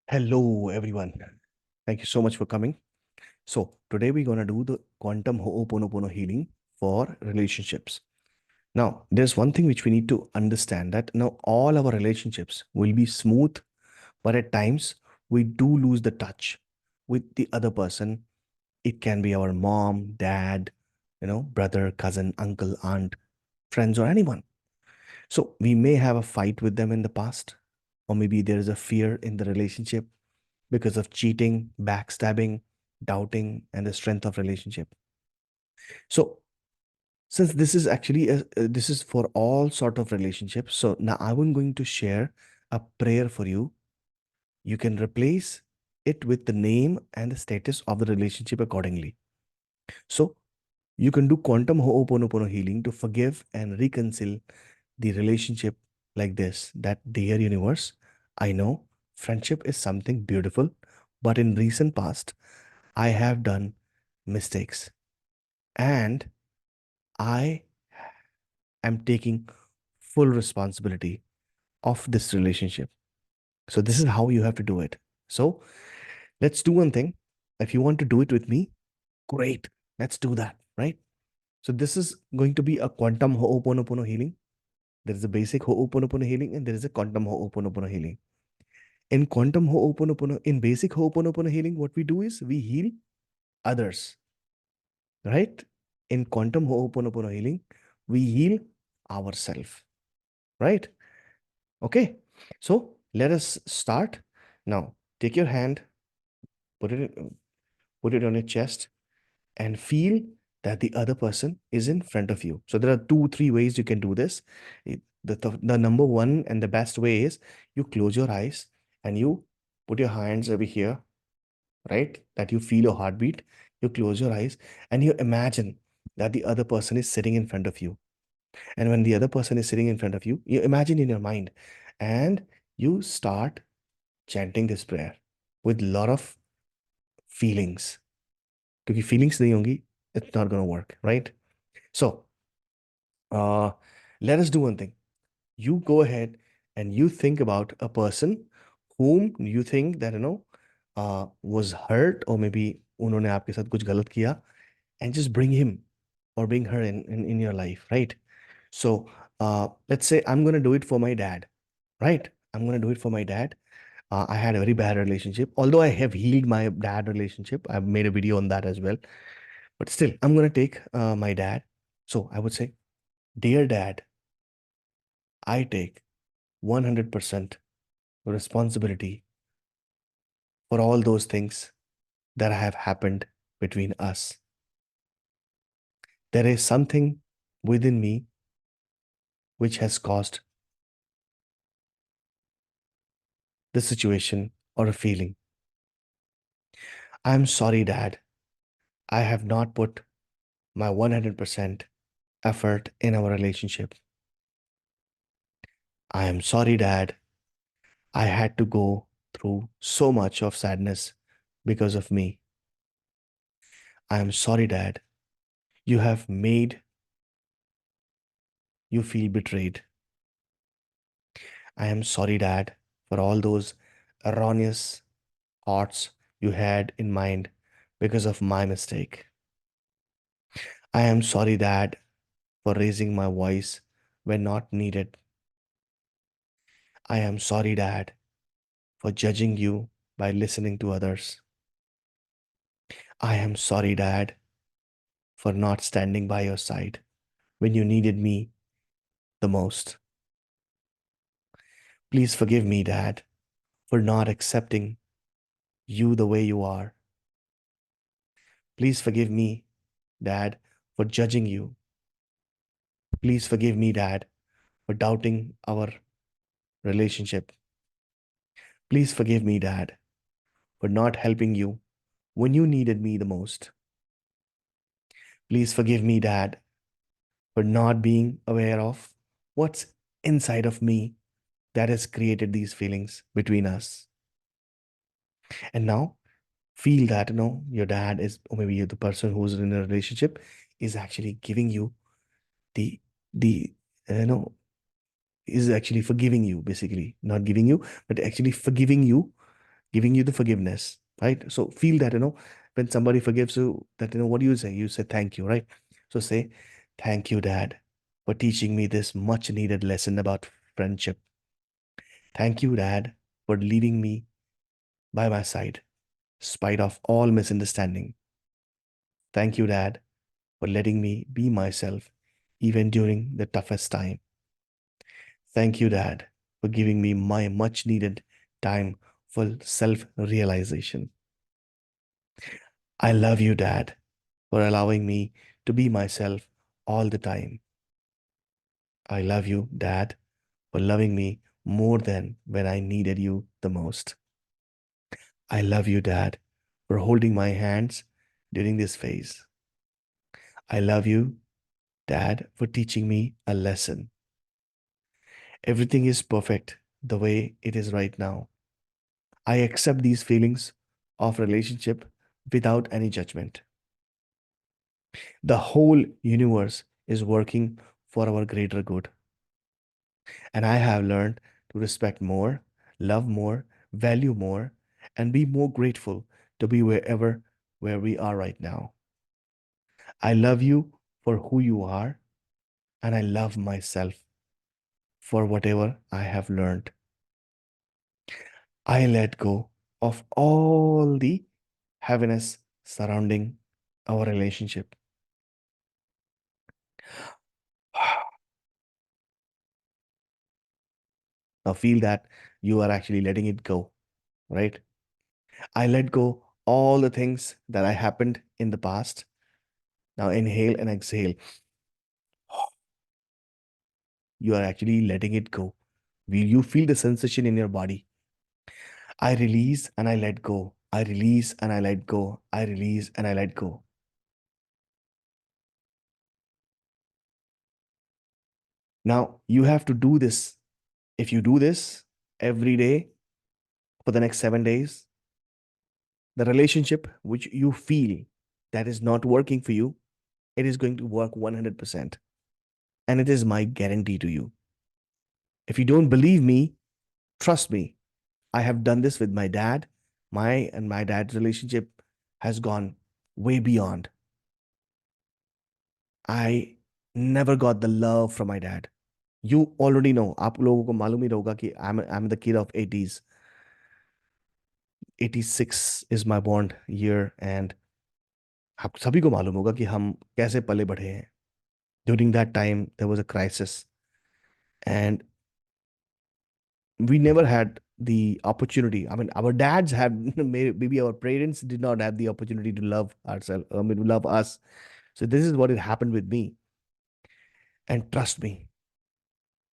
Hello, everyone. Thank you so much for coming. So, today we're going to do the quantum ho'oponopono healing for relationships. Now, there's one thing which we need to understand that now all our relationships will be smooth, but at times we do lose the touch with the other person. It can be our mom, dad, brother, cousin, uncle, aunt, friends, or anyone. So, we may have a fight with them in the past, or maybe there is a fear in the relationship because of cheating, backstabbing, doubting, and the strength of relationship. So since this is actually this is for all sort of relationships, so now I'm going to share a prayer for you. You can replace it with the name and the status of the relationship accordingly. So you can do quantum ho'oponopono healing to forgive and reconcile the relationship like this. That dear universe, I know friendship is something beautiful, but in recent past I have done mistakes and I am taking full responsibility of this relationship. So, this is how you have to do it. So, let's do one thing. If you want to do it with me, great. Let's do that, right? So, this is going to be a quantum ho'oponopono healing. There is a basic ho'oponopono healing and there is a quantum ho'oponopono healing. In basic ho'oponopono healing, what we do is we heal others, right? In quantum ho'oponopono healing, we heal ourselves, right? Okay. So let us start. Now, take your hand, put put it on your chest, and feel that the other person is in front of you. So there are two, three ways you can do this. The number one and the best way is you close your eyes and you put your hands over here, right? That you feel your heartbeat. You close your eyes and you imagine that the other person is sitting in front of you. And when the other person is sitting in front of you, you imagine in your mind and you start chanting this prayer with a lot of feelings. क्योंकि feelings नहीं होंगी, it's not going to work, right? So, uh, let us do one thing. You go ahead and you think about a person whom you think that was hurt or maybe उन्होंने आपके साथ कुछ गलत किया, and just bring him or bring her in your life, right? So, let's say I'm going to do it for my dad, right? I'm going to do it for my dad. I had a very bad relationship. Although I have healed my dad relationship, I've made a video on that as well. But still, I'm going to take my dad. So I would say, Dear Dad, I take 100% responsibility for all those things that have happened between us. There is something within me which has caused the situation or a feeling. I'm sorry, Dad. I have not put my 100% effort in our relationship. I am sorry, Dad. I had to go through so much of sadness because of me. I am sorry, Dad. You have made you feel betrayed. I am sorry, Dad, for all those erroneous thoughts you had in mind because of my mistake. I am sorry, Dad, for raising my voice when not needed. I am sorry, Dad, for judging you by listening to others. I am sorry, Dad, for not standing by your side when you needed me the most. Please forgive me, Dad, for not accepting you the way you are. Please forgive me, Dad, for judging you. Please forgive me, Dad, for doubting our relationship. Please forgive me, Dad, for not helping you when you needed me the most. Please forgive me, Dad, for not being aware of what's inside of me that has created these feelings between us. And now feel that your dad is, or maybe you're the person who's in a relationship, is actually giving you the the you know is actually forgiving you, basically not giving you but actually forgiving you giving you the forgiveness, right? So feel that, when somebody forgives you, that, what do you say? You say thank you, right? So say, thank you, Dad, for teaching me this much needed lesson about friendship. Thank you, Dad, for leaving me by my side, spite of all misunderstanding. Thank you, Dad, for letting me be myself even during the toughest time. Thank you, Dad, for giving me my much needed time for self realization. I love you, Dad, for allowing me to be myself all the time. I love you, Dad, for loving me more than when I needed you the most. I love you, Dad, for holding my hands during this phase. I love you, Dad, for teaching me a lesson. Everything is perfect the way it is right now. I accept these feelings of relationship without any judgment. The whole universe is working for our greater good. And I have learned to respect more, love more, value more, and be more grateful to be where we are right now. I love you for who you are, and I love myself for whatever I have learned. I let go of all the heaviness surrounding our relationship. Now feel that you are actually letting it go, right? I let go all the things that I happened in the past. Now inhale and exhale. You are actually letting it go. Will you feel the sensation in your body? I release and I let go. I release and I let go. I release and I let go. Now you have to do this. If you do this every day for the next 7 days, the relationship which you feel that is not working for you, it is going to work 100%. And it is my guarantee to you. If you don't believe me, trust me. I have done this with my dad. My dad's relationship has gone way beyond. I never got the love from my dad. You already know. आप लोगों को मालूम ही होगा कि I'm the kid of 80s. 86 is my born year, and आप सभी को मालूम होगा कि हम कैसे पले बढ़े हैं. During that time, there was a crisis, and we never had the opportunity. I mean, our dads had, maybe our parents did not have the opportunity to love ourselves, I mean, love us. So this is what it happened with me. And trust me,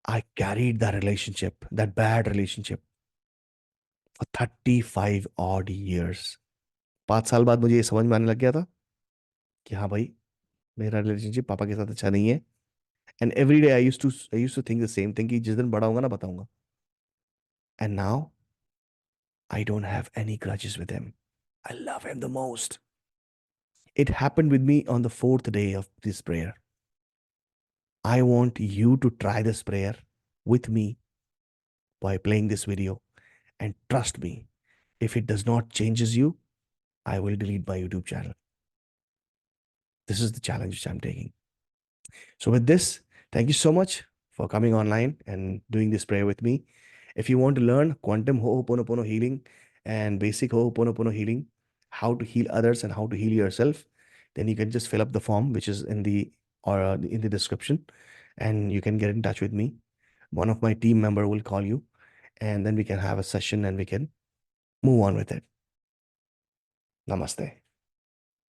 I carried that relationship, that bad relationship, for 35 odd years. 5 साल बाद मुझे ये समझ में आने लग गया था कि हाँ भाई, मेरा रिलेशनशिप पापा के साथ अच्छा नहीं है. And every day I use to think the same thing कि जिस दिन बड़ा होगा ना बताऊंगा. And now I don't have any grudges with him. I love him the most. It happened with me on the fourth day of this prayer. I want you to try this prayer with me by playing this video. And trust me, if it does not changes you, I will delete my YouTube channel. This is the challenge which I'm taking. So with this, thank you so much for coming online and doing this prayer with me. If you want to learn quantum Ho'oponopono healing and basic Ho'oponopono healing, how to heal others and how to heal yourself, then you can just fill up the form which is in the description, and you can get in touch with me. One of my team member will call you, and then we can have a session and we can move on with it. Namaste.